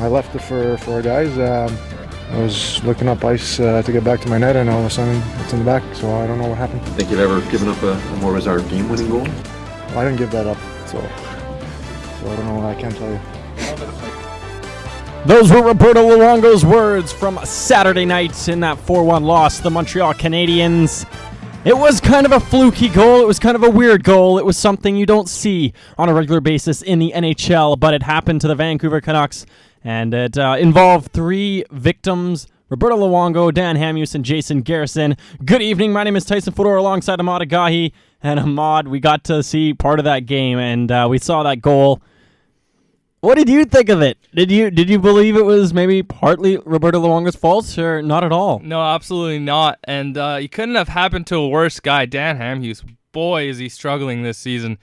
I left it for our guys. I was looking up ice to get back to my net, and all of a sudden it's in the back, so I don't know what happened. Think you've ever given up a more reserved game-winning goal? Well, I didn't give that up, so I don't know. I can't tell you. Those were Roberto Luongo's words from Saturday night in that 4-1 loss to the Montreal Canadiens. It was kind of a fluky goal. It was kind of a weird goal. It was something you don't see on a regular basis in the NHL, but it happened to the Vancouver Canucks, and it involved 3 victims: Roberto Luongo, Dan Hamhuis, and Jason Garrison. Good evening. My name is Tyson Fodor alongside Emad Agahi. And Emad, we got to see part of that game, and we saw that goal. What did you think of it? Did you believe it was maybe partly Roberto Luongo's fault, or not at all? No, absolutely not. And it couldn't have happened to a worse guy, Dan Hamhuis. Boy, is he struggling this season.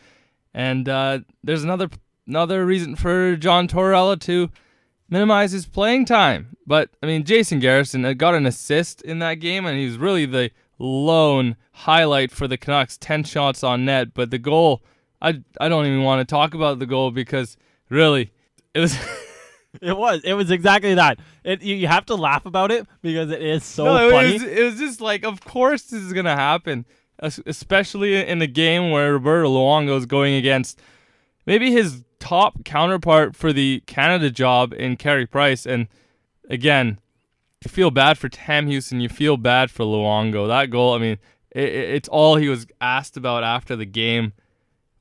And there's another reason for John Tortorella to minimize his playing time. But, I mean, Jason Garrison got an assist in that game, and he's really the lone highlight for the Canucks. 10 shots on net. But the goal, I don't even want to talk about the goal because... really, it was. It was exactly that. You have to laugh about it because it is so funny. It was just like, of course this is gonna happen, especially in a game where Roberto Luongo is going against maybe his top counterpart for the Canada job in Carey Price. And again, you feel bad for Hamhuis and you feel bad for Luongo. That goal, I mean, it's all he was asked about after the game,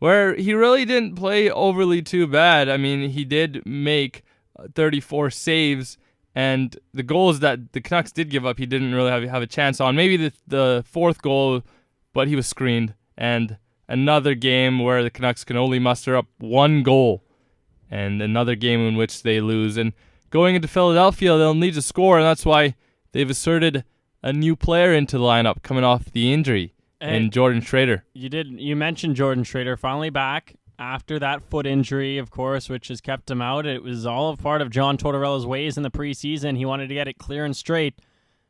where he really didn't play overly too bad. I mean, he did make 34 saves, and the goals that the Canucks did give up, he didn't really have a chance on. Maybe the fourth goal, but he was screened. And another game where the Canucks can only muster up 1 goal, and another game in which they lose. And going into Philadelphia, they'll need to score, and that's why they've asserted a new player into the lineup coming off the injury. And Jordan Schrader. You mentioned Jordan Schrader finally back after that foot injury, of course, which has kept him out. It was all a part of John Tortorella's ways in the preseason. He wanted to get it clear and straight.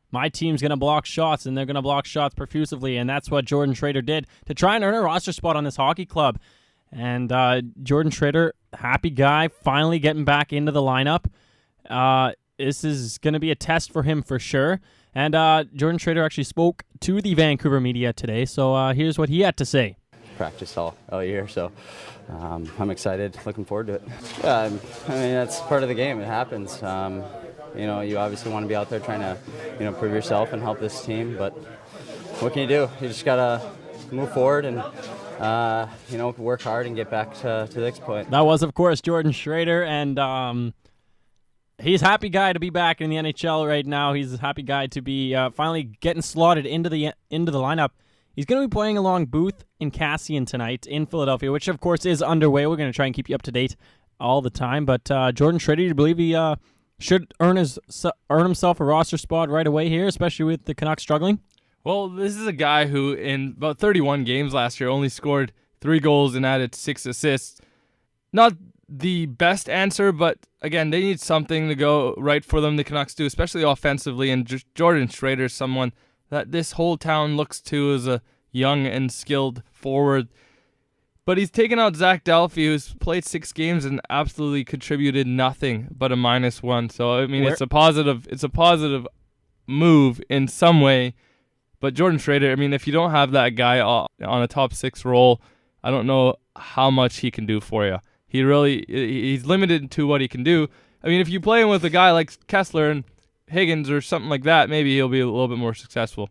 My team's going to block shots, and they're going to block shots profusively, and that's what Jordan Schrader did to try and earn a roster spot on this hockey club. And Jordan Schrader, happy guy, finally getting back into the lineup. This is going to be a test for him for sure. And Jordan Schrader actually spoke to the Vancouver media today, so here's what he had to say. Practice all year, so I'm excited, looking forward to it. Yeah, I mean, that's part of the game. It happens. You obviously want to be out there trying to, prove yourself and help this team, but what can you do? You just got to move forward and, work hard and get back to the next point. That was, of course, Jordan Schrader, and he's a happy guy to be back in the NHL right now. He's a happy guy to be finally getting slotted into the lineup. He's going to be playing along Booth and Cassian tonight in Philadelphia, which of course is underway. We're going to try and keep you up to date all the time. But Jordan Schrader, do you believe he should earn himself a roster spot right away here, especially with the Canucks struggling? Well, this is a guy who in about 31 games last year only scored 3 goals and added 6 assists. Not the best answer, but again, they need something to go right for them. The Canucks do, especially offensively, and Jordan Schrader is someone that this whole town looks to as a young and skilled forward. But he's taken out Zach Delphi, who's played 6 games and absolutely contributed nothing but a -1. So I mean, it's a positive move in some way. But Jordan Schrader, I mean, if you don't have that guy on a top 6 role, I don't know how much he can do for you. He's limited to what he can do. I mean, if you play him with a guy like Kessler and Higgins or something like that, maybe he'll be a little bit more successful.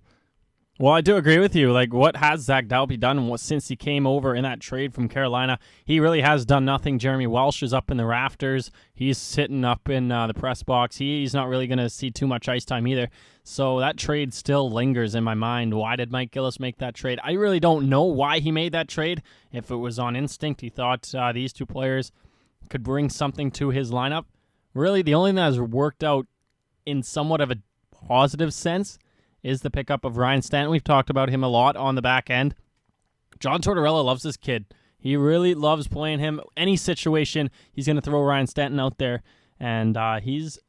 Well, I do agree with you. Like, what has Zach Dalby done since he came over in that trade from Carolina? He really has done nothing. Jeremy Welsh is up in the rafters. He's sitting up in the press box. He's not really going to see too much ice time either. So that trade still lingers in my mind. Why did Mike Gillis make that trade? I really don't know why he made that trade. If it was on instinct, he thought these 2 players could bring something to his lineup. Really, the only thing that has worked out in somewhat of a positive sense is the pickup of Ryan Stanton. We've talked about him a lot on the back end. John Tortorella loves this kid. He really loves playing him. Any situation, he's going to throw Ryan Stanton out there. And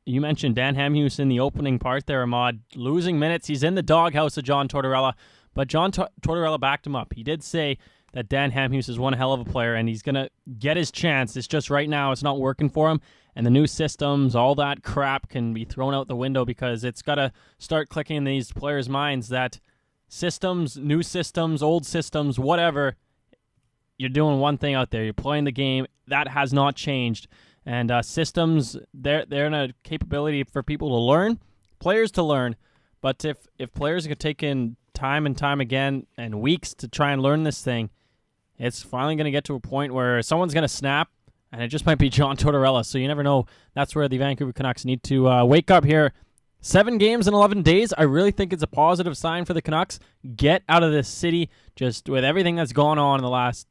you mentioned Dan Hamhuis in the opening part there, Emad, losing minutes. He's in the doghouse of John Tortorella, but John Tortorella backed him up. He did say that Dan Hamhuis is one hell of a player, and he's going to get his chance. It's just right now it's not working for him, and the new systems, all that crap can be thrown out the window because it's got to start clicking in these players' minds that systems, new systems, old systems, whatever, you're doing one thing out there. You're playing the game. That has not changed. And systems, they're in a capability for people to learn, players to learn. But if players are taking time and time again and weeks to try and learn this thing, it's finally going to get to a point where someone's going to snap, and it just might be John Tortorella. So you never know. That's where the Vancouver Canucks need to wake up here. 7 games in 11 days. I really think it's a positive sign for the Canucks. Get out of this city just with everything that's gone on in the last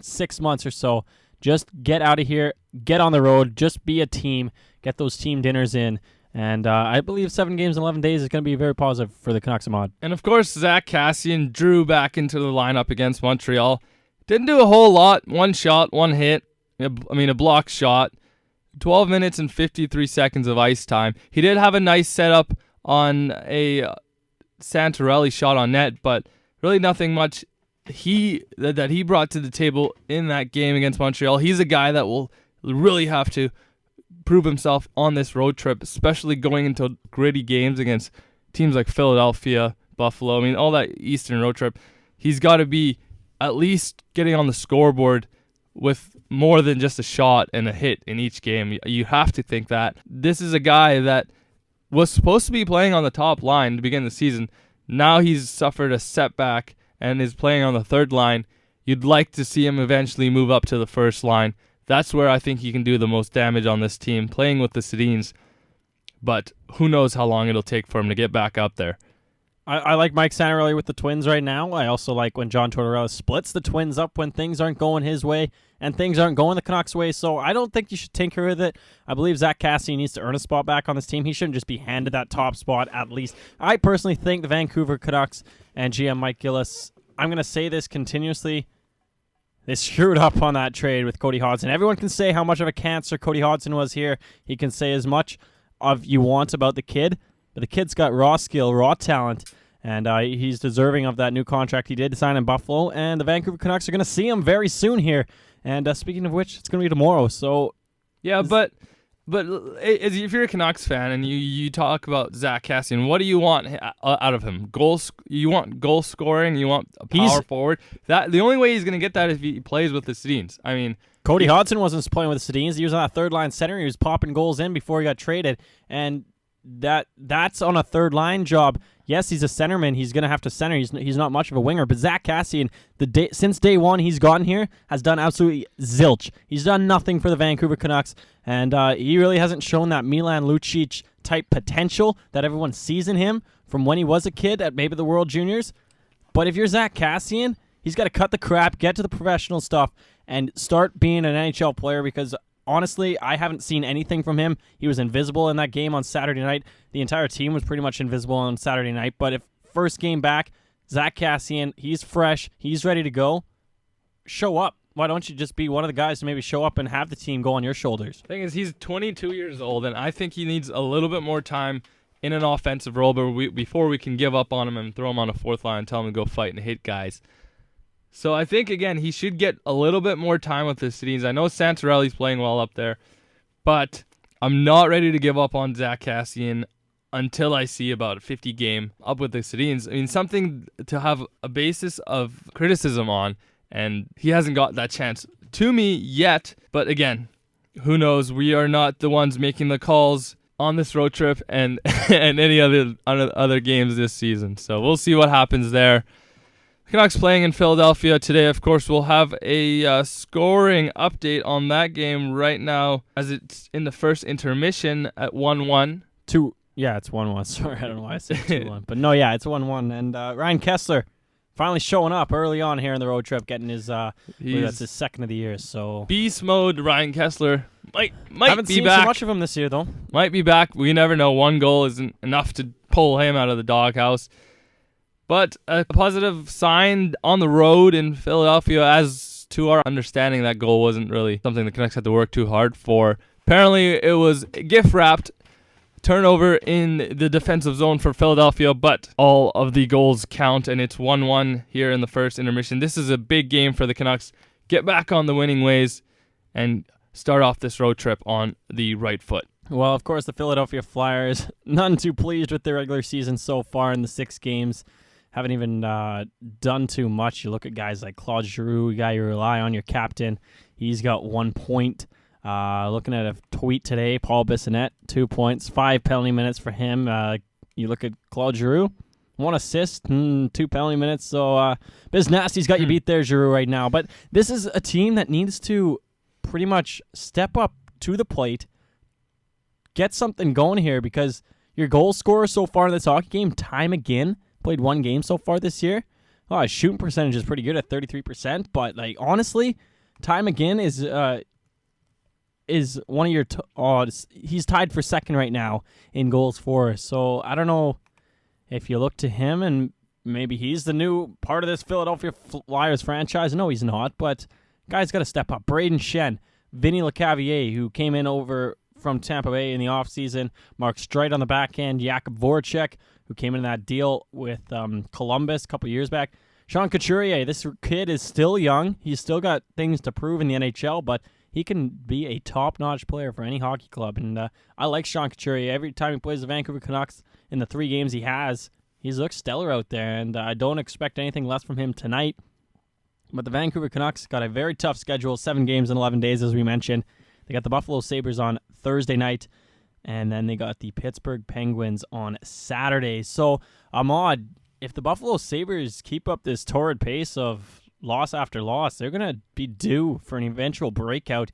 6 months or so. Just get out of here, get on the road, just be a team, get those team dinners in. And I believe 7 games in 11 days is going to be very positive for the Canucks, Emad. And of course, Zach Kassian drew back into the lineup against Montreal. Didn't do a whole lot. 1 shot, 1 hit. A blocked shot. 12 minutes and 53 seconds of ice time. He did have a nice setup on a Santorelli shot on net, but really nothing much that he brought to the table in that game against Montreal. He's a guy that will really have to prove himself on this road trip, especially going into gritty games against teams like Philadelphia, Buffalo. All that Eastern road trip. He's got to be at least getting on the scoreboard with more than just a shot and a hit in each game. You have to think that. This is a guy that was supposed to be playing on the top line to begin the season. Now he's suffered a setback and is playing on the third line. You'd like to see him eventually move up to the first line. That's where I think he can do the most damage on this team, playing with the Sedins. But who knows how long it'll take for him to get back up there. I like Mike Santorelli with the Twins right now. I also like when John Tortorella splits the Twins up when things aren't going his way and things aren't going the Canucks' way. So I don't think you should tinker with it. I believe Zach Kassian needs to earn a spot back on this team. He shouldn't just be handed that top spot at least. I personally think the Vancouver Canucks and GM Mike Gillis, I'm going to say this continuously, they screwed up on that trade with Cody Hodgson. Everyone can say how much of a cancer Cody Hodgson was here. He can say as much of you want about the kid, but the kid's got raw skill, raw talent, and he's deserving of that new contract he did sign in Buffalo, and the Vancouver Canucks are going to see him very soon here. And speaking of which, it's going to be tomorrow. So, yeah, but if you're a Canucks fan and you talk about Zach Kassian, what do you want out of him? Goals? You want goal scoring? You want a power forward? That the only way he's going to get that is if he plays with the Sedins. Cody Hodgson wasn't playing with the Sedins. He was on that third line center. He was popping goals in before he got traded, and that's on a third line job. Yes, he's a centerman. He's going to have to center. He's not much of a winger. But Zach Kassian, since day one he's gotten here, has done absolutely zilch. He's done nothing for the Vancouver Canucks, and he really hasn't shown that Milan Lucic type potential that everyone sees in him from when he was a kid at maybe the World Juniors. But if you're Zach Kassian, he's got to cut the crap, get to the professional stuff, and start being an NHL player because honestly, I haven't seen anything from him. He was invisible in that game on Saturday night. The entire team was pretty much invisible on Saturday night. But if first game back, Zach Kassian, he's fresh, he's ready to go, show up. Why don't you just be one of the guys to maybe show up and have the team go on your shoulders? The thing is, he's 22 years old, and I think he needs a little bit more time in an offensive role before we can give up on him and throw him on a fourth line and tell him to go fight and hit guys. So I think, again, he should get a little bit more time with the Sedins. I know Santorelli's playing well up there, but I'm not ready to give up on Zach Kassian until I see about a 50 game up with the Sedins. Something to have a basis of criticism on, and he hasn't got that chance to me yet. But again, who knows? We are not the ones making the calls on this road trip and and any other games this season. So we'll see what happens there. Canucks playing in Philadelphia today. Of course, we'll have a scoring update on that game right now as it's in the first intermission at 1-1. Yeah, it's 1-1. Sorry, I don't know why I said 2-1. But no, yeah, it's 1-1. And Ryan Kessler finally showing up early on here in the road trip, getting his, that's his second of the year. So beast mode, Ryan Kessler. Might haven't be seen back. so much of him this year, though. Might be back. We never know. One goal isn't enough to pull him out of the doghouse. But a positive sign on the road in Philadelphia, as to our understanding, that goal wasn't really something the Canucks had to work too hard for. Apparently, it was gift-wrapped turnover in the defensive zone for Philadelphia, but all of the goals count, and it's 1-1 here in the first intermission. This is a big game for the Canucks. Get back on the winning ways and start off this road trip on the right foot. Well, of course, the Philadelphia Flyers, none too pleased with their regular season so far in the 6 games. Haven't even done too much. You look at guys like Claude Giroux, a guy you rely on, your captain. He's got 1 point. Looking at a tweet today, Paul Bissonnette, 2 points, 5 penalty minutes for him. You look at Claude Giroux, 1 assist, 2 penalty minutes. So Biz Nasty's got you beat there, Giroux, right now. But this is a team that needs to pretty much step up to the plate, get something going here, because your goal scorer so far in this hockey game, time again, played 1 game so far this year. Oh, his shooting percentage is pretty good at 33%, but like honestly, time again is one of your he's tied for second right now in goals for. So I don't know if you look to him and maybe he's the new part of this Philadelphia Flyers franchise. No, he's not, but guy's got to step up. Braden Shen, Vinny Lecavalier, who came in over from Tampa Bay in the offseason, Mark Streit on the back end, Jakub Voracek, who came in that deal with Columbus a couple years back. Sean Couturier, this kid is still young. He's still got things to prove in the NHL, but he can be a top-notch player for any hockey club. And I like Sean Couturier. Every time he plays the Vancouver Canucks in the 3 games he has, he's looked stellar out there, and I don't expect anything less from him tonight. But the Vancouver Canucks got a very tough schedule, 7 games in 11 days, as we mentioned. They got the Buffalo Sabres on Thursday night, and then they got the Pittsburgh Penguins on Saturday. So, Emad, if the Buffalo Sabres keep up this torrid pace of loss after loss, they're going to be due for an eventual breakout.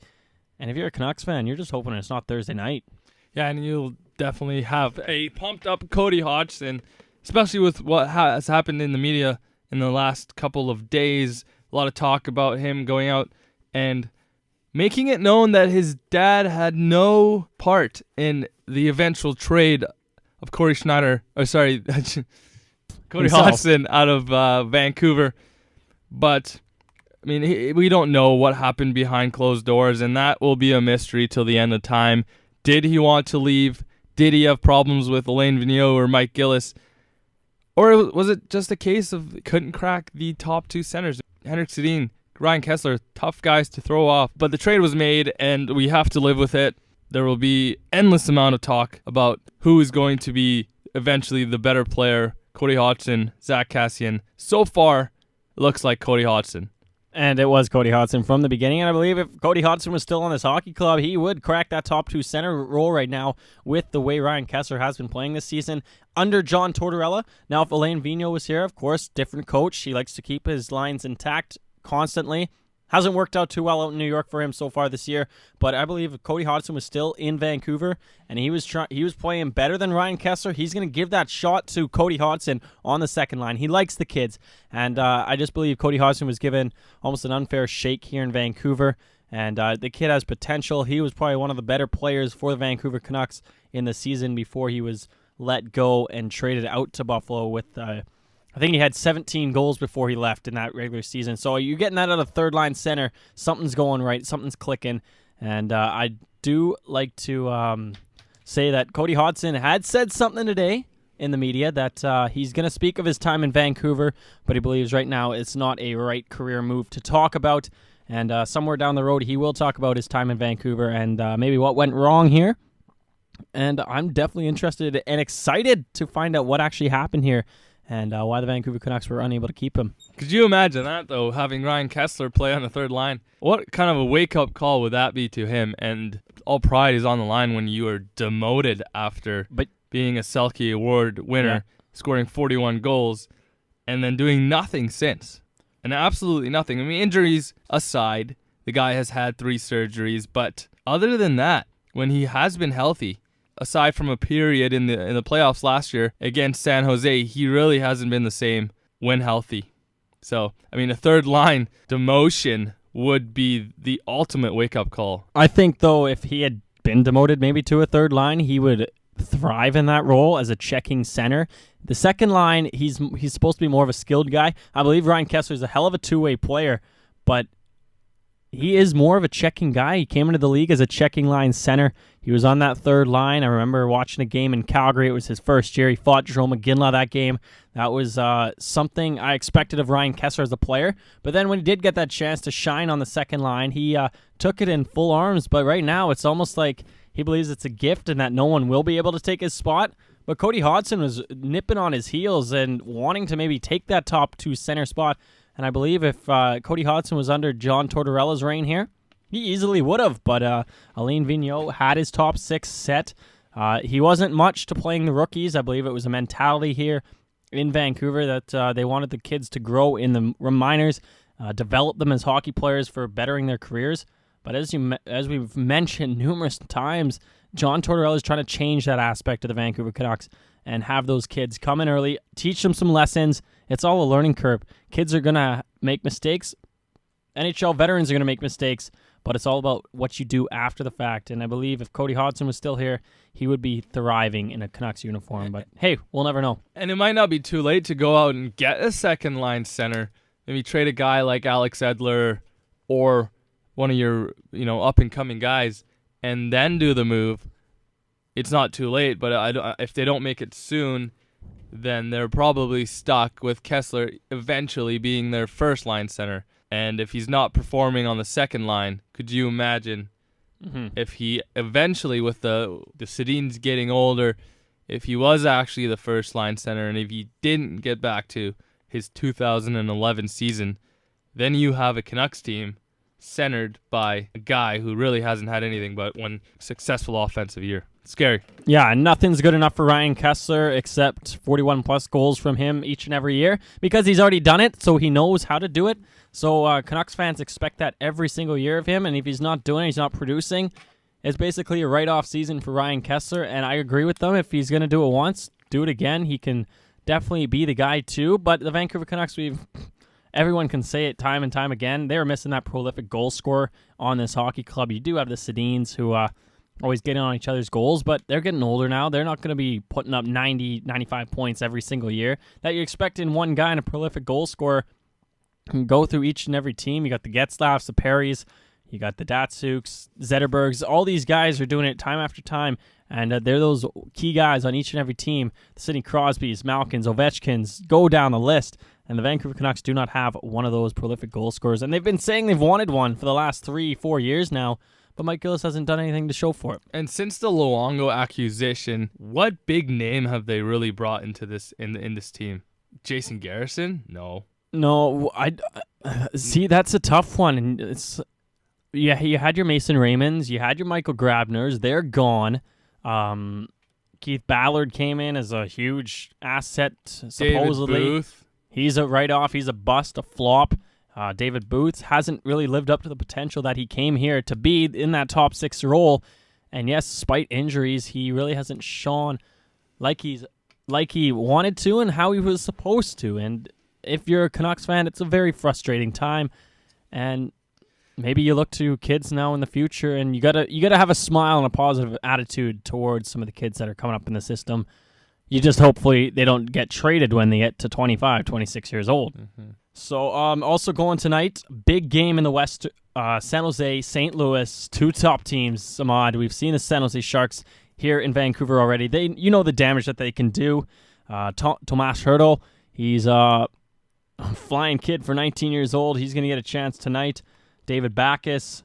And if you're a Canucks fan, you're just hoping it's not Thursday night. Yeah, and you'll definitely have a pumped-up Cody Hodgson, especially with what has happened in the media in the last couple of days. A lot of talk about him going out and making it known that his dad had no part in the eventual trade of Cody Hodgson out of Vancouver. But, I mean, we don't know what happened behind closed doors, and that will be a mystery till the end of time. Did he want to leave? Did he have problems with Alain Vigneault or Mike Gillis? Or was it just a case of couldn't crack the top 2 centers? Henrik Sedin, Ryan Kessler, tough guys to throw off. But the trade was made, and we have to live with it. There will be endless amount of talk about who is going to be eventually the better player, Cody Hodgson, Zach Kassian. So far, it looks like Cody Hodgson. And it was Cody Hodgson from the beginning. And I believe if Cody Hodgson was still on this hockey club, he would crack that top 2 center role right now with the way Ryan Kessler has been playing this season under John Tortorella. Now, if Alain Vigneault was here, of course, different coach. He likes to keep his lines intact constantly. Hasn't worked out too well out in New York for him so far this year, but I believe if Cody Hodgson was still in Vancouver and he was playing better than Ryan Kessler, he's going to give that shot to Cody Hodgson on the second line. He likes the kids, and I just believe Cody Hodgson was given almost an unfair shake here in Vancouver, and the kid has potential. He was probably one of the better players for the Vancouver Canucks in the season before he was let go and traded out to Buffalo with I think he had 17 goals before he left in that regular season. So you're getting that out of third-line center. Something's going right. Something's clicking. And I do like to say that Cody Hodgson had said something today in the media that he's going to speak of his time in Vancouver, but he believes right now it's not a right career move to talk about. And somewhere down the road, he will talk about his time in Vancouver and maybe what went wrong here. And I'm definitely interested and excited to find out what actually happened here and why the Vancouver Canucks were unable to keep him. Could you imagine that, though, having Ryan Kessler play on the third line? What kind of a wake-up call would that be to him? And all pride is on the line when you are demoted after being a Selke Award winner, scoring 41 goals, and then doing nothing since. And absolutely nothing. I mean, injuries aside, the guy has had 3 surgeries, but other than that, when he has been healthy, aside from a period in the playoffs last year against San Jose, he really hasn't been the same when healthy. So, I mean, a third line demotion would be the ultimate wake-up call. I think, though, if he had been demoted maybe to a third line, he would thrive in that role as a checking center. The second line, he's supposed to be more of a skilled guy. I believe Ryan Kessler is a hell of a two-way player, but he is more of a checking guy. He came into the league as a checking line center. He was on that third line. I remember watching a game in Calgary. It was his first year. He fought Jerome McGinley that game. That was something I expected of Ryan Kesler as a player. But then when he did get that chance to shine on the second line, he took it in full arms. But right now, it's almost like he believes it's a gift and that no one will be able to take his spot. But Cody Hodgson was nipping on his heels and wanting to maybe take that top 2 center spot. And I believe if Cody Hodgson was under John Tortorella's reign here, he easily would have. But Alain Vigneault had his top 6 set. He wasn't much to playing the rookies. I believe it was a mentality here in Vancouver that they wanted the kids to grow in the minors, develop them as hockey players for bettering their careers. But as we've mentioned numerous times, John Tortorella is trying to change that aspect of the Vancouver Canucks and have those kids come in early, teach them some lessons. It's all a learning curve. Kids are going to make mistakes. NHL veterans are going to make mistakes, but it's all about what you do after the fact. And I believe if Cody Hodgson was still here, he would be thriving in a Canucks uniform. But hey, we'll never know. And it might not be too late to go out and get a second line center. Maybe trade a guy like Alex Edler or one of your up and coming guys, and then do the move. It's not too late, but if they don't make it soon, then they're probably stuck with Kesler eventually being their first line center. And if he's not performing on the second line, could you imagine if he eventually, with the Sedins getting older, if he was actually the first line center and if he didn't get back to his 2011 season, then you have a Canucks team centered by a guy who really hasn't had anything but one successful offensive year. Scary. Yeah, nothing's good enough for Ryan Kesler except 41-plus goals from him each and every year because he's already done it, so he knows how to do it. So Canucks fans expect that every single year of him, and if he's not doing it, he's not producing, it's basically a write-off season for Ryan Kesler, and I agree with them. If he's going to do it once, do it again. He can definitely be the guy too, but the Vancouver Canucks, everyone can say it time and time again, they're missing that prolific goal scorer on this hockey club. You do have the Sedins who always getting on each other's goals, but they're getting older now. They're not going to be putting up 90, 95 points every single year. That you're expecting one guy and a prolific goal scorer can go through each and every team. You got the Getzlaffs, the Perrys, you got the Datsyuks, Zetterbergs. All these guys are doing it time after time, and they're those key guys on each and every team. The Sidney Crosbys, Malkins, Ovechkins, go down the list. And the Vancouver Canucks do not have one of those prolific goal scorers. And they've been saying they've wanted one for the last 3-4 years now, but Mike Gillis hasn't done anything to show for it. And since the Luongo acquisition, what big name have they really brought into this in this team? Jason Garrison? No, I see. That's a tough one. And you had your Mason Raymonds, you had your Michael Grabners. They're gone. Keith Ballard came in as a huge asset. Supposedly, David Booth. He's a write-off. He's a bust, a flop. David Booth hasn't really lived up to the potential that he came here to be in that top 6 role. And yes, despite injuries, he really hasn't shone like he wanted to and how he was supposed to. And if you're a Canucks fan, it's a very frustrating time. And maybe you look to kids now in the future, and you gotta have a smile and a positive attitude towards some of the kids that are coming up in the system. You just hopefully they don't get traded when they get to 25, 26 years old. Mm-hmm. So also going tonight, big game in the West, San Jose, St. Louis, 2 top teams. Emad, we've seen the San Jose Sharks here in Vancouver already. You know the damage that they can do. Tomas Hertl, he's a flying kid for 19 years old. He's going to get a chance tonight. David Backes.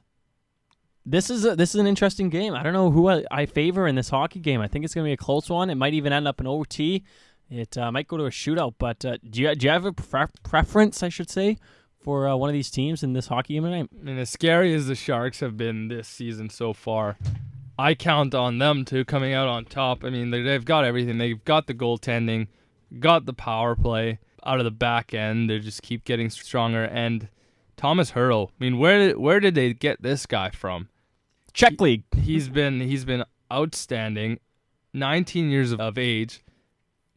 This is an interesting game. I don't know who I favor in this hockey game. I think it's going to be a close one. It might even end up in OT. It might go to a shootout. But do you have a preference, I should say, for one of these teams in this hockey game tonight? I mean, as scary as the Sharks have been this season so far, I count on them too coming out on top. I mean, they've got everything. They've got the goaltending, got the power play out of the back end. They just keep getting stronger. And Thomas Hertl, I mean, where did they get this guy from? Czech League. He's been outstanding. 19 years of age,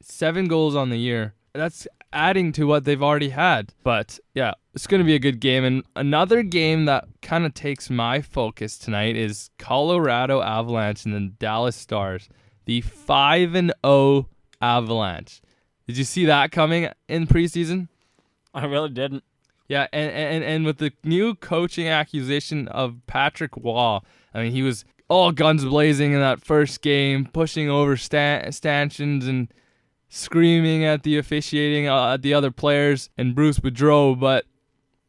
7 goals on the year. That's adding to what they've already had. But yeah, it's going to be a good game. And another game that kind of takes my focus tonight is Colorado Avalanche and the Dallas Stars. The 5-0 Avalanche. Did you see that coming in preseason? I really didn't. Yeah, and with the new coaching acquisition of Patrick Waugh, I mean, he was all guns blazing in that first game, pushing over stanchions and screaming at the officiating, at the other players, and Bruce Boudreau, but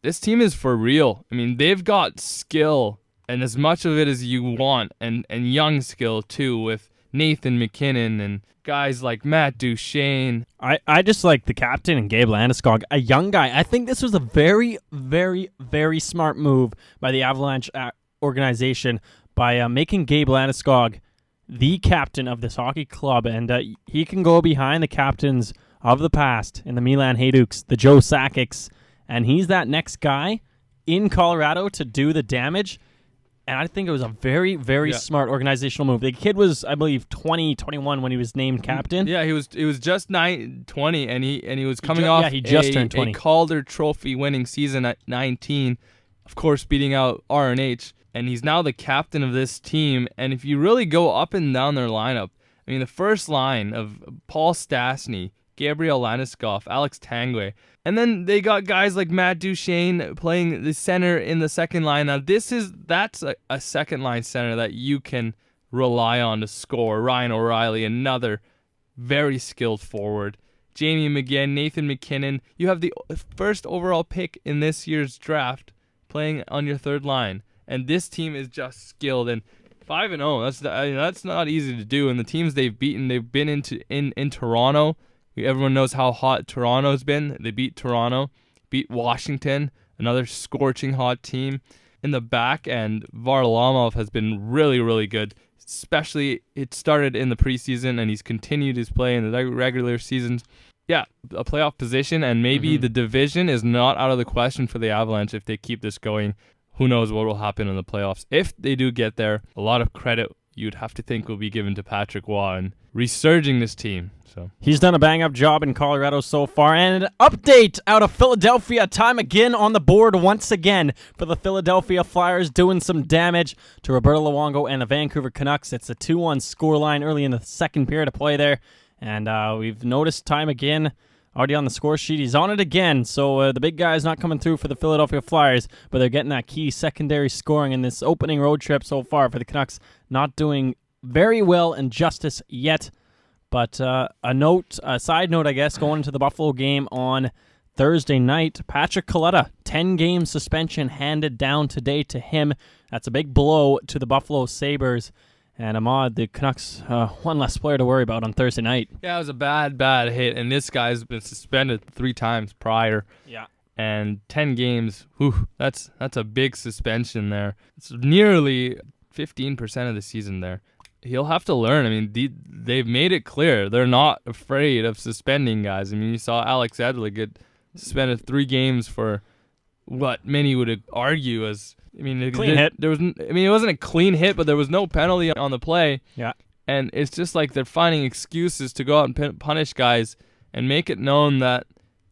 this team is for real. I mean, they've got skill, and as much of it as you want, and young skill too, with Nathan McKinnon and guys like Matt Duchene. I just like the captain and Gabe Landeskog, a young guy. I think this was a very, very, very smart move by the Avalanche organization by making Gabe Landeskog the captain of this hockey club, and he can go behind the captains of the past in the Milan Hayduks, the Joe Sakic's, and he's that next guy in Colorado to do the damage. And I think it was a very, very smart organizational move. The kid was, I believe, 21 when he was named captain. Yeah, he was just 20, and he was coming off he just turned 20. A Calder Trophy winning season at 19, of course beating out RNH, and he's now the captain of this team. And if you really go up and down their lineup, I mean, the first line of Paul Stastny, Gabriel Landeskog, Alex Tanguay, and then they got guys like Matt Duchene playing the center in the second line. Now, that's a second line center that you can rely on to score. Ryan O'Reilly, another very skilled forward. Jamie McGinn, Nathan McKinnon. You have the first overall pick in this year's draft playing on your third line. And this team is just skilled. And 5-0, that's not easy to do. And the teams they've beaten, they've been in Toronto. Everyone knows how hot Toronto's been. They beat Toronto, beat Washington, another scorching hot team. In the back end, Varlamov has been really, really good. Especially, it started in the preseason, and he's continued his play in the regular seasons. Yeah, a playoff position, and maybe the division is not out of the question for the Avalanche if they keep this going. Who knows what will happen in the playoffs. If they do get there, a lot of credit you'd have to think will be given to Patrick Waugh and resurging this team. So he's done a bang-up job in Colorado so far. And an update out of Philadelphia. Time again on the board once again for the Philadelphia Flyers, doing some damage to Roberto Luongo and the Vancouver Canucks. It's a 2-1 scoreline early in the second period of play there. And we've noticed time again already on the score sheet. He's on it again. So the big guy's not coming through for the Philadelphia Flyers, but they're getting that key secondary scoring in this opening road trip so far for the Canucks. Not doing very well and justice yet. But a side note, I guess, going into the Buffalo game on Thursday night, Patrick Coletta, 10-game suspension handed down today to him. That's a big blow to the Buffalo Sabres. And Emad, the Canucks, one less player to worry about on Thursday night. Yeah, it was a bad hit, and this guy's been suspended 3 times prior. Yeah. And 10 games, that's a big suspension there. It's nearly 15% of the season there. He'll have to learn. I mean, they've made it clear they're not afraid of suspending guys. I mean, you saw Alex Edler get suspended 3 games for what many would argue as, clean hit. It wasn't a clean hit, but there was no penalty on the play. Yeah. And it's just like they're finding excuses to go out and punish guys and make it known that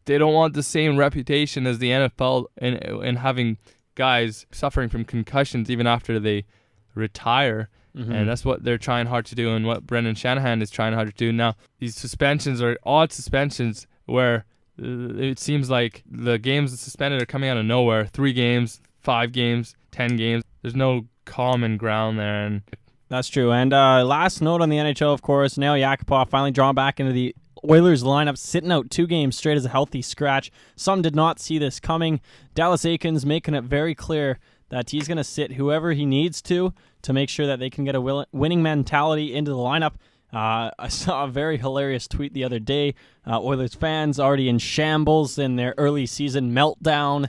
they don't want the same reputation as the NFL and having guys suffering from concussions even after they retire. And that's what they're trying hard to do, and what Brendan Shanahan is trying hard to do. Now, these suspensions are odd suspensions where it seems like the games suspended are coming out of nowhere. 3 games, 5 games, 10 games. There's no common ground there. And that's true. And last note on the NHL, of course, Nail Yakupov finally drawn back into the Oilers lineup, sitting out 2 games straight as a healthy scratch. Some did not see this coming. Dallas Eakins making it very clear that he's going to sit whoever he needs to make sure that they can get a winning mentality into the lineup. I saw a very hilarious tweet the other day. Oilers fans already in shambles in their early season meltdown.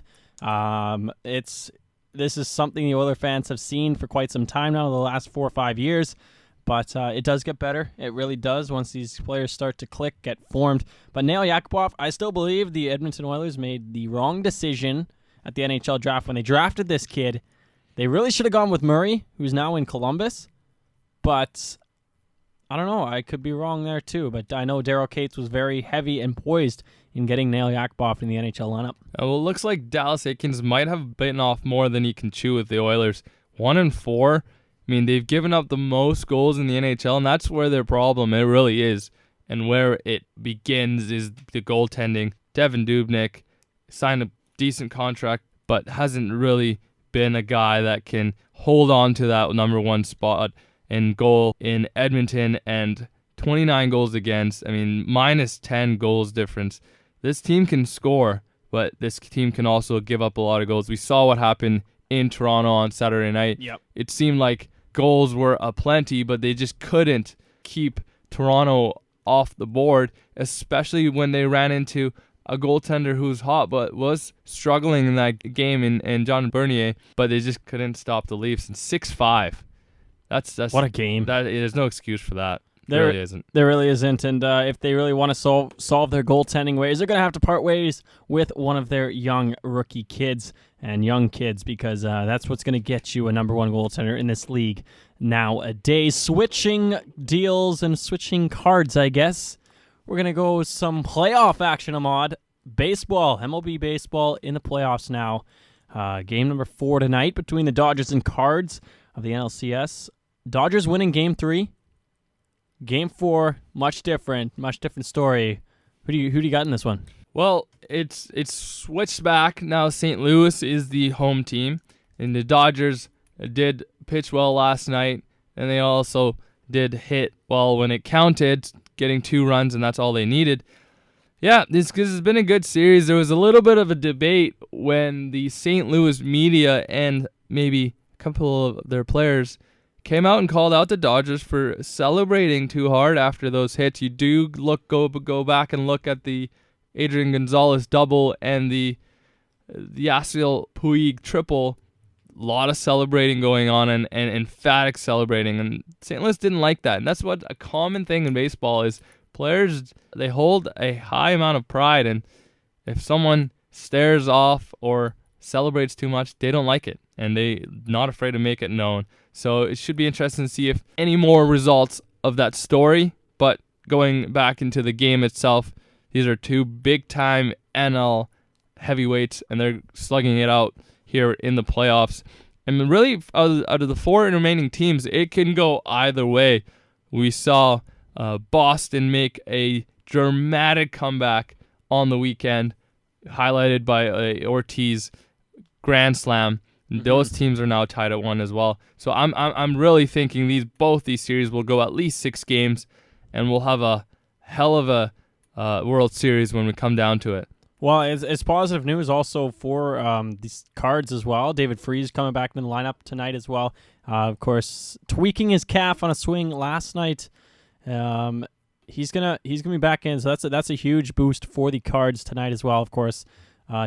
This is something the Oilers fans have seen for quite some time now, the last 4 or 5 years. But it does get better. It really does once these players start to click, get formed. But Nail Yakupov, I still believe the Edmonton Oilers made the wrong decision at the NHL draft when they drafted this kid. They really should have gone with Murray, who's now in Columbus. But I don't know. I could be wrong there too. But I know Daryl Cates was very heavy and poised in getting Nail Yakupov in the NHL lineup. Well, it looks like Dallas Eakins might have bitten off more than he can chew with the Oilers. 1-4. I mean, they've given up the most goals in the NHL, and that's where their problem, it really is. And where it begins is the goaltending. Devin Dubnyk signed a decent contract, but hasn't really been a guy that can hold on to that number one spot and goal in Edmonton, and 29 goals against. I mean, minus 10 goals difference. This team can score, but this team can also give up a lot of goals. We saw what happened in Toronto on Saturday night. Yep. It seemed like goals were aplenty, but they just couldn't keep Toronto off the board, especially when they ran into a goaltender who's hot but was struggling in that game in John Bernier, but they just couldn't stop the Leafs. And 6-5. That's What a game. There's no excuse for that. There really isn't. There really isn't. And if they really want to solve their goaltending ways, they're going to have to part ways with one of their young rookie kids and young kids, because that's what's going to get you a number one goaltender in this league nowadays. Switching deals and switching cards, I guess. We're going to go some playoff action, Emad. Baseball, MLB baseball in the playoffs now. Game number 4 tonight between the Dodgers and Cards of the NLCS. Dodgers winning game 3. Game 4, much different story. Who do you got in this one? Well, it's switched back now. St. Louis is the home team, and the Dodgers did pitch well last night, and they also did hit well when it counted, getting 2 runs, and that's all they needed. Yeah, this has been a good series. There was a little bit of a debate when the St. Louis media and maybe a couple of their players came out and called out the Dodgers for celebrating too hard after those hits. You do go back and look at the Adrian Gonzalez double and the Yasiel Puig triple. A lot of celebrating going on and emphatic celebrating, and St. Louis didn't like that. And that's what a common thing in baseball is. Players, they hold a high amount of pride, and if someone stares off or celebrates too much, they don't like it, and they're not afraid to make it known. So it should be interesting to see if any more results of that story. But going back into the game itself, these are 2 big-time NL heavyweights, and they're slugging it out here in the playoffs. And really, out of the 4 remaining teams, it can go either way. We saw Boston make a dramatic comeback on the weekend, highlighted by Ortiz grand slam. Those teams are now tied at 1 as well. So I'm really thinking both these series will go at least 6 games, and we'll have a hell of a World Series when we come down to it. Well, it's positive news also for these Cards as well. David Freese coming back in the lineup tonight as well. Of course, tweaking his calf on a swing last night. He's gonna be back in, so that's a huge boost for the Cards tonight as well. Of course.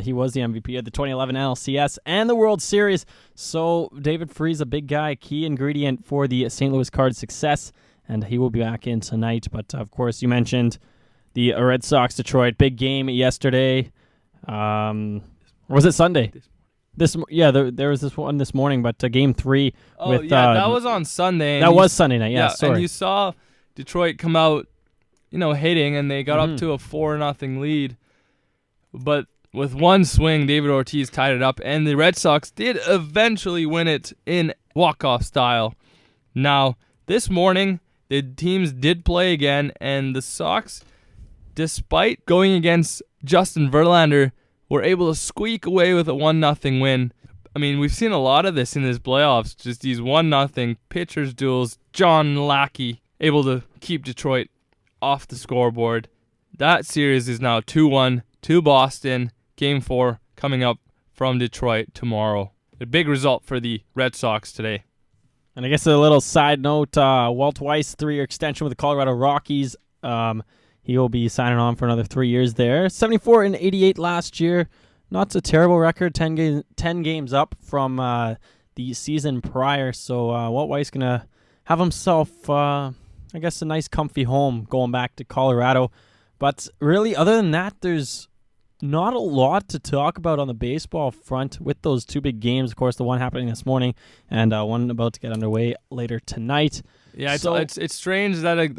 He was the MVP of the 2011 NLCS and the World Series. So David Freese, a big guy, key ingredient for the St. Louis Cards' success, and he will be back in tonight. But, of course, you mentioned the Red Sox-Detroit. Big game yesterday. Or was it Sunday? There was this one this morning, but Game 3. That was on Sunday. That was Sunday night, yeah, sorry. And you saw Detroit come out, hitting, and they got up to a 4-0 lead. But with one swing, David Ortiz tied it up, and the Red Sox did eventually win it in walk-off style. Now, this morning, the teams did play again, and the Sox, despite going against Justin Verlander, were able to squeak away with a 1-0 win. I mean, we've seen a lot of this in this playoffs, just these 1-0 pitchers duels. John Lackey able to keep Detroit off the scoreboard. That series is now 2-1 to Boston. Game 4 coming up from Detroit tomorrow. A big result for the Red Sox today. And I guess a little side note, Walt Weiss, 3-year extension with the Colorado Rockies. He will be signing on for another 3 years there. 74 and 88 last year. Not a terrible record, 10 games up from the season prior. So Walt Weiss going to have himself, I guess, a nice comfy home going back to Colorado. But really, other than that, there's not a lot to talk about on the baseball front with those 2 big games. Of course, the one happening this morning and one about to get underway later tonight. Yeah, it's strange that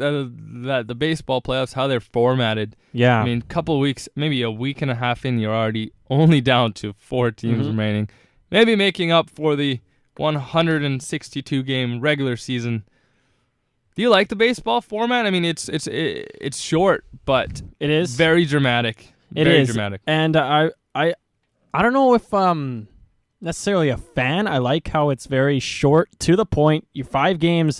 the baseball playoffs, how they're formatted. Yeah. I mean, a couple of weeks, maybe a week and a half in, you're already only down to 4 teams remaining. Maybe making up for the 162-game regular season. Do you like the baseball format? I mean, it's short, but it is very dramatic. It very is dramatic. And I don't know if necessarily a fan. I like how it's very short, to the point. You 5 game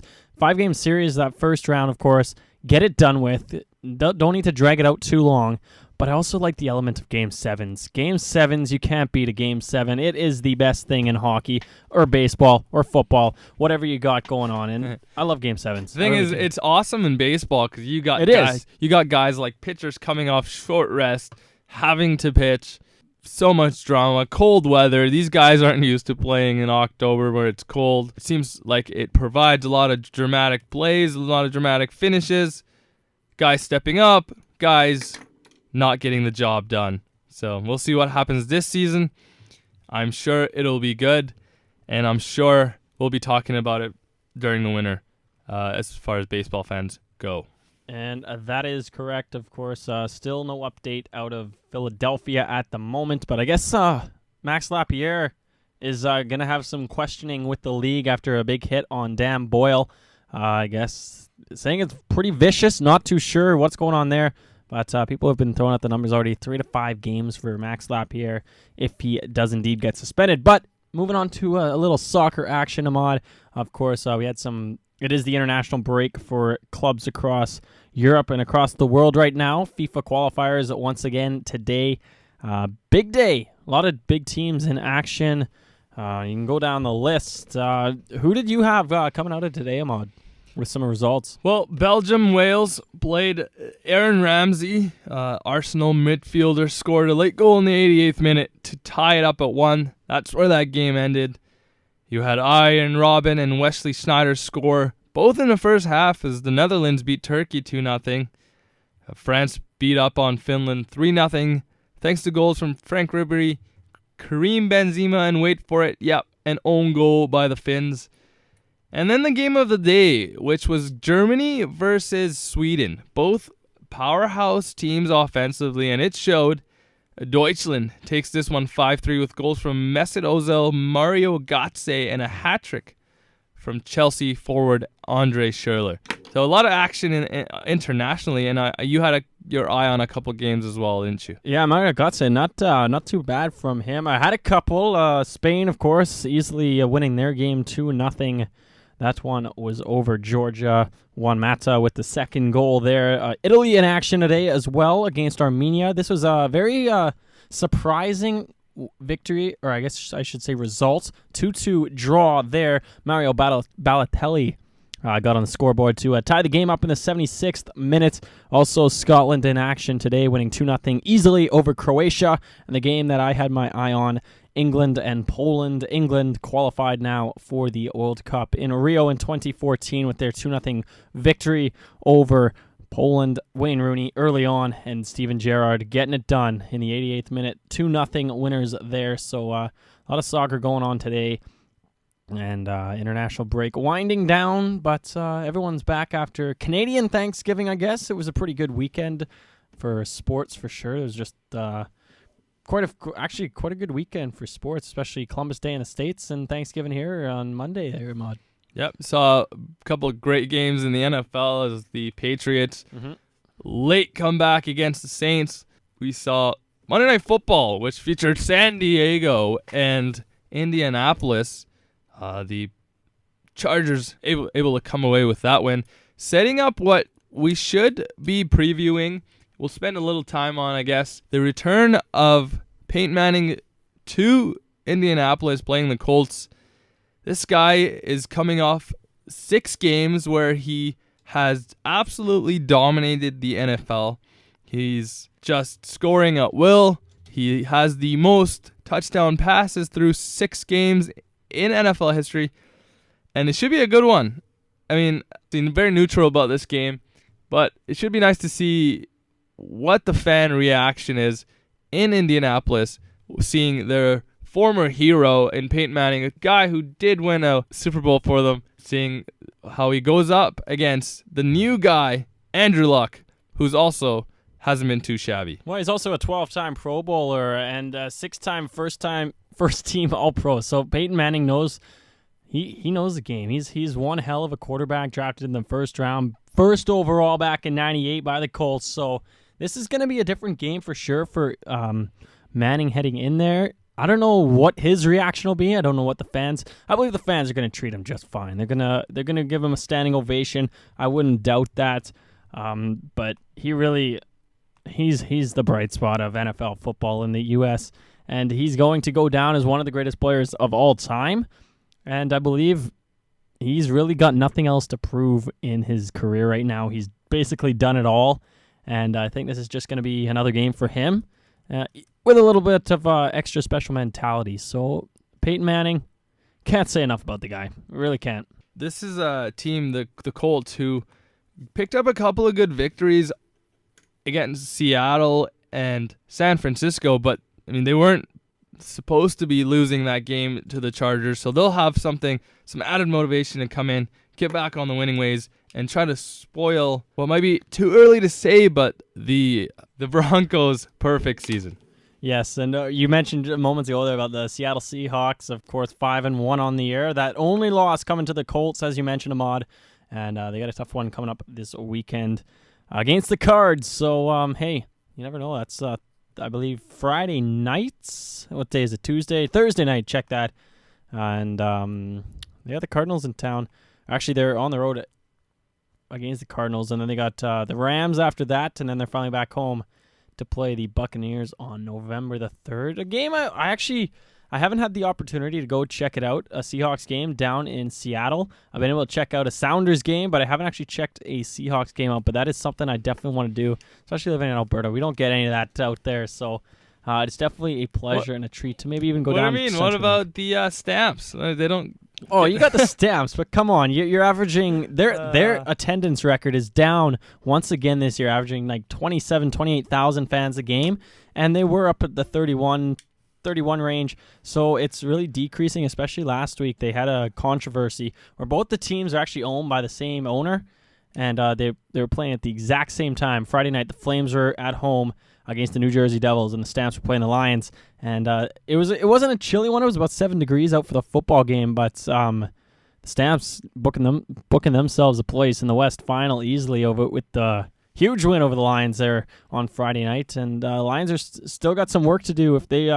series, that first round, of course. Get it done with. Don't need to drag it out too long. But I also like the element of Game 7s. Game 7s, you can't beat a Game 7. It is the best thing in hockey or baseball or football, whatever you got going on. And I love Game 7s. The thing is, it's awesome in baseball because you got guys like pitchers coming off short rest, having to pitch, so much drama, cold weather. These guys aren't used to playing in October where it's cold. It seems like it provides a lot of dramatic plays, a lot of dramatic finishes, guys stepping up, guys not getting the job done. So we'll see what happens this season. I'm sure it'll be good, and I'm sure we'll be talking about it during the winter as far as baseball fans go. And that is correct, of course. Still no update out of Philadelphia at the moment, but I guess Max Lapierre is going to have some questioning with the league after a big hit on Dan Boyle. I guess saying it's pretty vicious, not too sure what's going on there. But people have been throwing out the numbers already, 3 to 5 games for Max Lapierre if he does indeed get suspended. But moving on to a little soccer action, Emad. Of course, we had it is the international break for clubs across Europe and across the world right now. FIFA qualifiers once again today. Big day. A lot of big teams in action. You can go down the list. Who did you have coming out of today, Emad, with some results? Well, Belgium-Wales played. Aaron Ramsey, Arsenal midfielder, scored a late goal in the 88th minute to tie it up at 1. That's where that game ended. You had Ian Robin and Wesley Sneijder score, both in the first half, as the Netherlands beat Turkey 2-0. France beat up on Finland 3-0, thanks to goals from Frank Ribery, Karim Benzema, and wait for it, an own goal by the Finns. And then the game of the day, which was Germany versus Sweden. Both powerhouse teams offensively, and it showed. Deutschland takes this one 5-3 with goals from Mesut Ozil, Mario Götze, and a hat-trick from Chelsea forward Andre Schürrle. So a lot of action internationally, and you had your eye on a couple games as well, didn't you? Yeah, Mario Götze, not too bad from him. I had a couple. Spain, of course, easily winning their game 2-0. That one was over Georgia. Juan Mata with the second goal there. Italy in action today as well against Armenia. This was a very surprising victory, or I guess I should say result. 2-2 draw there. Mario Balotelli got on the scoreboard to tie the game up in the 76th minute. Also, Scotland in action today, winning 2-0 easily over Croatia. And the game that I had my eye on, England and Poland. England qualified now for the World Cup in Rio in 2014 with their 2-0 victory over Poland. Wayne Rooney early on and Steven Gerrard getting it done in the 88th minute. 2-0 winners there. So a lot of soccer going on today. And international break winding down, but everyone's back after Canadian Thanksgiving, I guess. It was a pretty good weekend for sports for sure. It was just quite a good weekend for sports, especially Columbus Day in the States and Thanksgiving here on Monday there, Emad. Yep, saw a couple of great games in the NFL as the Patriots late comeback against the Saints. We saw Monday Night Football, which featured San Diego and Indianapolis. The Chargers able to come away with that win, setting up what we should be previewing. We'll spend a little time on, I guess, the return of Peyton Manning to Indianapolis playing the Colts. This guy is coming off 6 games where he has absolutely dominated the NFL. He's just scoring at will. He has the most touchdown passes through 6 games in NFL history, and it should be a good one. I mean, I'm very neutral about this game, but it should be nice to see what the fan reaction is in Indianapolis, seeing their former hero in Peyton Manning, a guy who did win a Super Bowl for them, seeing how he goes up against the new guy, Andrew Luck, who's also hasn't been too shabby. Well, he's also a 12-time Pro Bowler and a 6-time first-team All-Pro. So Peyton Manning knows he knows the game. He's one hell of a quarterback, drafted in the first round, first overall back in '98 by the Colts. So this is going to be a different game for sure for Manning heading in there. I don't know what his reaction will be. I don't know what the fans. I believe the fans are going to treat him just fine. They're gonna give him a standing ovation. I wouldn't doubt that. But he's the bright spot of NFL football in the U.S. and he's going to go down as one of the greatest players of all time. And I believe he's really got nothing else to prove in his career right now. He's basically done it all, and I think this is just going to be another game for him. With a little bit of extra special mentality. So, Peyton Manning, can't say enough about the guy. Really can't. This is a team, the Colts, who picked up a couple of good victories against Seattle and San Francisco, but I mean they weren't supposed to be losing that game to the Chargers, so they'll have some added motivation to come in, get back on the winning ways, and try to spoil what might be too early to say, but the Broncos' perfect season. Yes, and you mentioned moments ago there about the Seattle Seahawks, of course, 5-1 on the year. That only loss coming to the Colts, as you mentioned, Emad, and they got a tough one coming up this weekend against the Cards. So, hey, you never know. That's, I believe, Friday nights. What day is it? Tuesday? Thursday night. Check that. And the Cardinals in town. Actually, they're on the road against the Cardinals, and then they got the Rams after that, and then they're finally back home to play the Buccaneers on November the 3rd. A game I haven't had the opportunity to go check it out, a Seahawks game down in Seattle. I've been able to check out a Sounders game, but I haven't actually checked a Seahawks game out, but that is something I definitely want to do, especially living in Alberta. We don't get any of that out there, so it's definitely a pleasure and a treat to maybe even go down. What do you mean? What about the Stamps? They don't... Oh, you got the Stamps, but come on, you're averaging their attendance record is down once again this year, averaging like 28,000 fans a game, and they were up at the 31 range, so it's really decreasing. Especially last week, they had a controversy where both the teams are actually owned by the same owner, and they were playing at the exact same time. Friday night, the Flames were at home against the New Jersey Devils, and the Stamps were playing the Lions. And it wasn't a chilly one. It was about 7 degrees out for the football game, but the Stamps booking themselves a place in the West Final easily over with the huge win over the Lions there on Friday night. And Lions are still got some work to do if they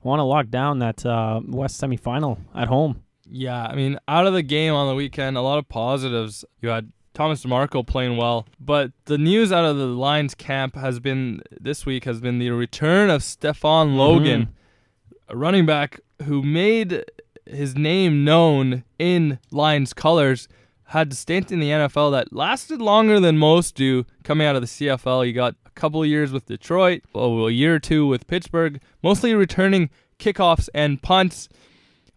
want to lock down that West semifinal at home. Yeah, I mean, out of the game on the weekend, a lot of positives. You had Thomas DeMarco playing well, but the news out of the Lions camp this week has been the return of Stephon Logan, a running back who made his name known in Lions colors, had a stint in the NFL that lasted longer than most do coming out of the CFL. He got a couple of years with Detroit, a year or two with Pittsburgh, mostly returning kickoffs and punts.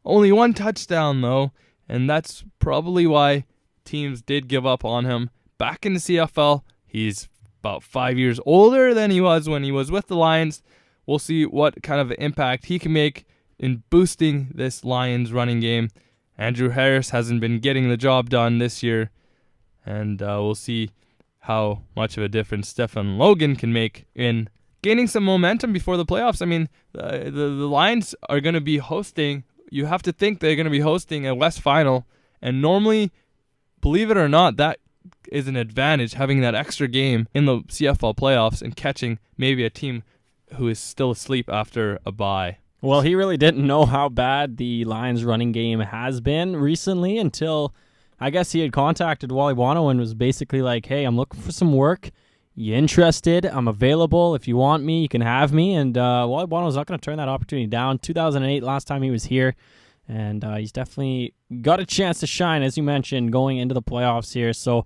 Only 1 touchdown, though, and that's probably why teams did give up on him. Back in the CFL, he's about 5 years older than he was when he was with the Lions. We'll see what kind of impact he can make in boosting this Lions running game. Andrew Harris hasn't been getting the job done this year, and we'll see how much of a difference Stephon Logan can make in gaining some momentum before the playoffs. I mean, the Lions are going to be hosting, you have to think they're going to be hosting a West Final, and normally, believe it or not, that is an advantage, having that extra game in the CFL playoffs and catching maybe a team who is still asleep after a bye. Well, he really didn't know how bad the Lions running game has been recently until I guess he had contacted Wally Wano and was basically like, hey, I'm looking for some work. You interested? I'm available. If you want me, you can have me. And Wally Wano's not going to turn that opportunity down. 2008, last time he was here. And he's definitely got a chance to shine, as you mentioned, going into the playoffs here. So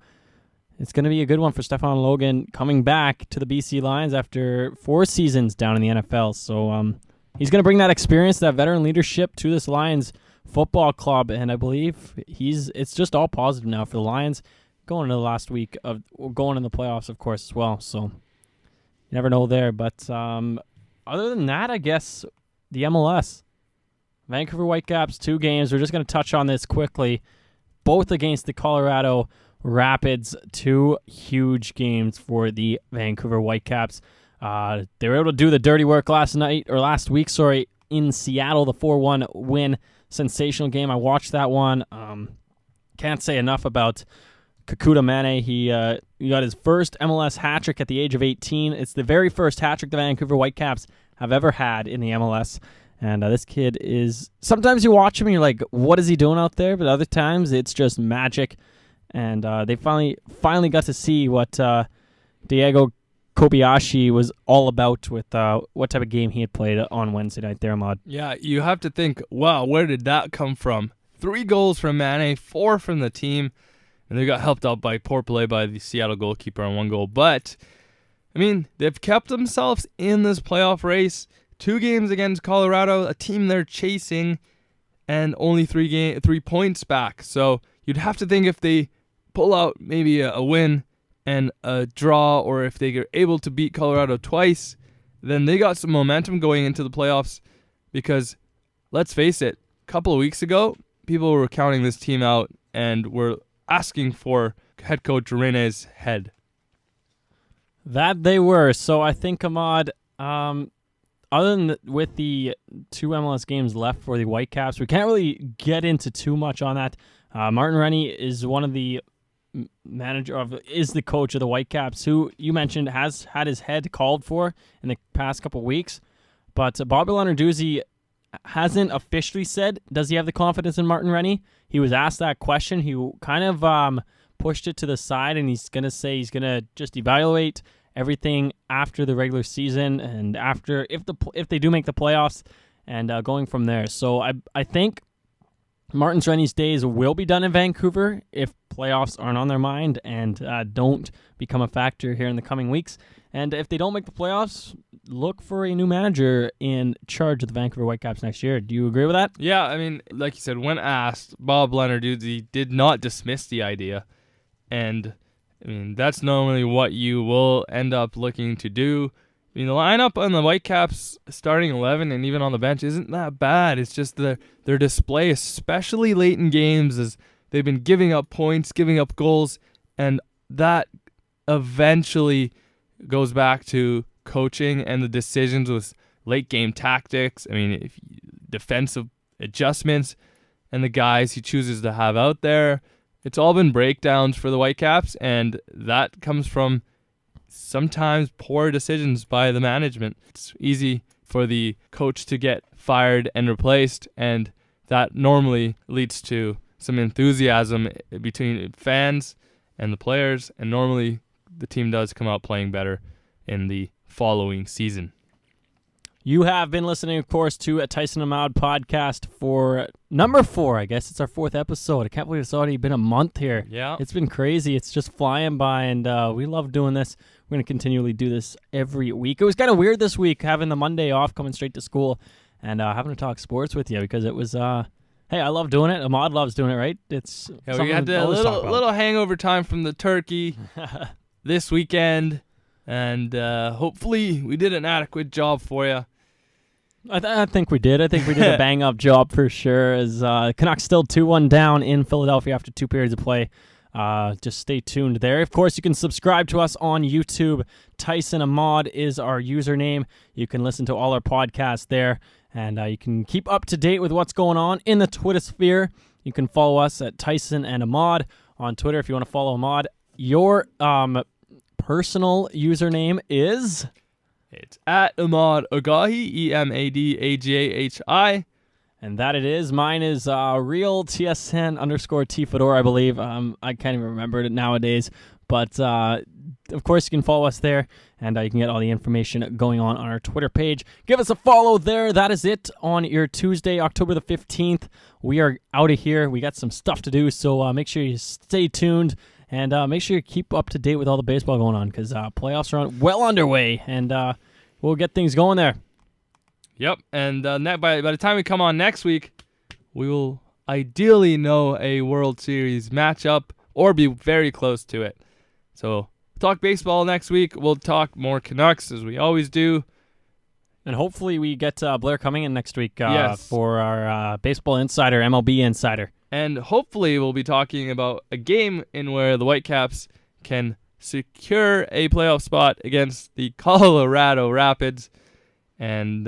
it's going to be a good one for Stephon Logan coming back to the BC Lions after 4 seasons down in the NFL. So he's going to bring that experience, that veteran leadership to this Lions football club. And I believe it's just all positive now for the Lions going into the last week of going in the playoffs, of course, as well. So you never know there. But other than that, I guess the MLS. Vancouver Whitecaps, 2 games. We're just going to touch on this quickly. Both against the Colorado Rapids. 2 huge games for the Vancouver Whitecaps. They were able to do the dirty work last week, in Seattle, the 4-1 win. Sensational game. I watched that one. Can't say enough about Kakuta Mane. He got his first MLS hat-trick at the age of 18. It's the very first hat-trick the Vancouver Whitecaps have ever had in the MLS. And this kid is, sometimes you watch him and you're like, what is he doing out there? But other times it's just magic. And they finally got to see what Diego Kobayashi was all about with what type of game he had played on Wednesday night there, Emad. Yeah, you have to think, wow, where did that come from? 3 goals from Mane, 4 from the team, and they got helped out by poor play by the Seattle goalkeeper on 1 goal. But, I mean, they've kept themselves in this playoff race. 2 games against Colorado, a team they're chasing, and only 3 points back. So you'd have to think if they pull out maybe a win and a draw, or if they are able to beat Colorado twice, then they got some momentum going into the playoffs. Because, let's face it, a couple of weeks ago, people were counting this team out and were asking for head coach Rene's head. That they were. So I think, Emad, other than with the 2 MLS games left for the Whitecaps, we can't really get into too much on that. Martin Rennie is one of the is the coach of the Whitecaps, who you mentioned has had his head called for in the past couple of weeks. But Bobby Lenarduzzi hasn't officially said, does he have the confidence in Martin Rennie? He was asked that question. He kind of pushed it to the side, and he's going to say he's going to just evaluate everything after the regular season and after if they do make the playoffs, and going from there. So I think Martin Rennie's days will be done in Vancouver if playoffs aren't on their mind and don't become a factor here in the coming weeks. And if they don't make the playoffs, look for a new manager in charge of the Vancouver Whitecaps next year. Do you agree with that? Yeah, I mean, like you said, when asked, Bob Lenarduzzi did not dismiss the idea. And, I mean, that's normally what you will end up looking to do. I mean, the lineup on the Whitecaps starting 11 and even on the bench isn't that bad. It's just their display, especially late in games, as they've been giving up points, giving up goals, and that eventually goes back to coaching and the decisions with late game tactics. I mean, defensive adjustments and the guys he chooses to have out there. It's all been breakdowns for the Whitecaps, and that comes from sometimes poor decisions by the management. It's easy for the coach to get fired and replaced, and that normally leads to some enthusiasm between fans and the players, and normally the team does come out playing better in the following season. You have been listening, of course, to a Tyson Emad podcast for number 4. I guess it's our 4th episode. I can't believe it's already been a month here. Yeah. It's been crazy. It's just flying by, and we love doing this. We're going to continually do this every week. It was kind of weird this week, having the Monday off, coming straight to school, and having to talk sports with you, because it was, hey, I love doing it. Emad loves doing it, right? It's we had a little hangover time from the turkey this weekend, and hopefully we did an adequate job for you. I think we did. I think we did a bang-up job for sure, as Canucks still 2-1 down in Philadelphia after 2 periods of play. Just stay tuned there. Of course, you can subscribe to us on YouTube. Tyson Emad is our username. You can listen to all our podcasts there, and you can keep up to date with what's going on in the Twitter sphere. You can follow us at Tyson and Emad on Twitter if you want to follow Emad. Your personal username is... It's at Emad Agahi, EMADAGAHI. And that it is. Mine is real TSN_T Fedora, I believe. I can't even remember it nowadays. But, of course, you can follow us there, and you can get all the information going on our Twitter page. Give us a follow there. That is it on your Tuesday, October the 15th. We are out of here. We got some stuff to do, so make sure you stay tuned. And make sure you keep up to date with all the baseball going on, because playoffs are well underway, and we'll get things going there. Yep, and by the time we come on next week, we will ideally know a World Series matchup or be very close to it. So we'll talk baseball next week. We'll talk more Canucks, as we always do. And hopefully we get Blair coming in next week Yes. for our Baseball Insider, MLB Insider. And hopefully we'll be talking about a game in where the Whitecaps can secure a playoff spot against the Colorado Rapids. And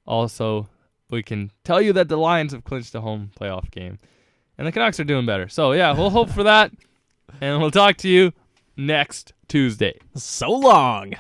also we can tell you that the Lions have clinched a home playoff game. And the Canucks are doing better. So, yeah, we'll hope for that. And we'll talk to you next Tuesday. So long.